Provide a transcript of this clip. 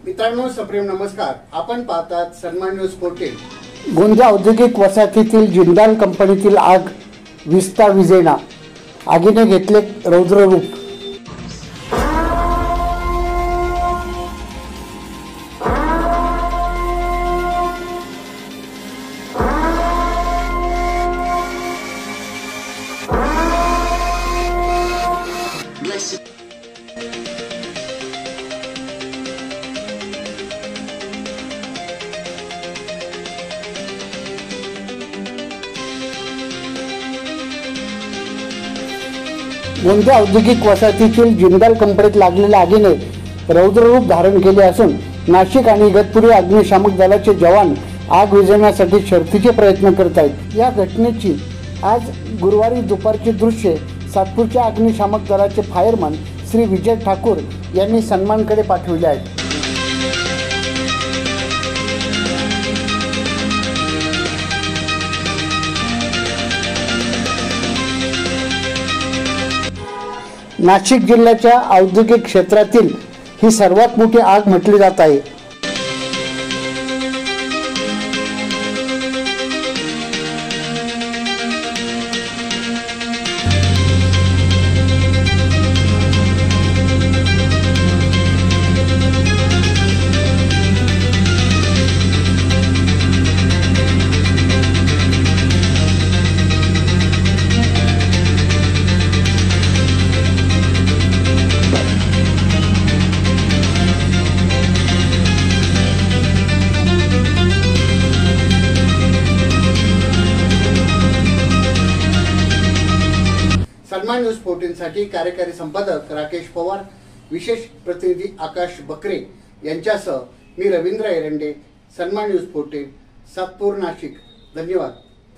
मित्रांनो, सप्रेम नमस्कार। आपण पाहतात सन्मान न्यूज पोर्टल। गोंदिया औद्योगिक वसाहतीतील जिंदाल कंपनीतील आग विस्ता विजेना आगीने घेतले रौद्र रूप। गोंदिया औद्योगिक वसाहतीतील जिंदाल कंपनीत लागलेल्या आगीने रौद्र रूप धारण केले असून नाशिक आणि इगतपुरी अग्निशामक दलाचे जवान आग विझवण्यासाठी शर्थीचे प्रयत्न करत आहेत। या घटनेची आज गुरुवारी दुपारची दृश्ये सातपूरच्या अग्निशामक दलाचे फायरमन श्री विजय ठाकूर यांनी सन्मानकडे पाठवले आहेत। नाशिक जिल्ह्याच्या औद्योगिक क्षेत्रातील ही सर्वात मोठी आग म्हटली जात आहे। सन्मान न्यूज पोर्टलसाठी कार्यकारी संपादक राकेश पवार, विशेष प्रतिनिधी आकाश बकरे यांच्यासह मी रवींद्र एरंडे, सन्मान न्यूज पोर्टल, सातपूर, नाशिक। धन्यवाद।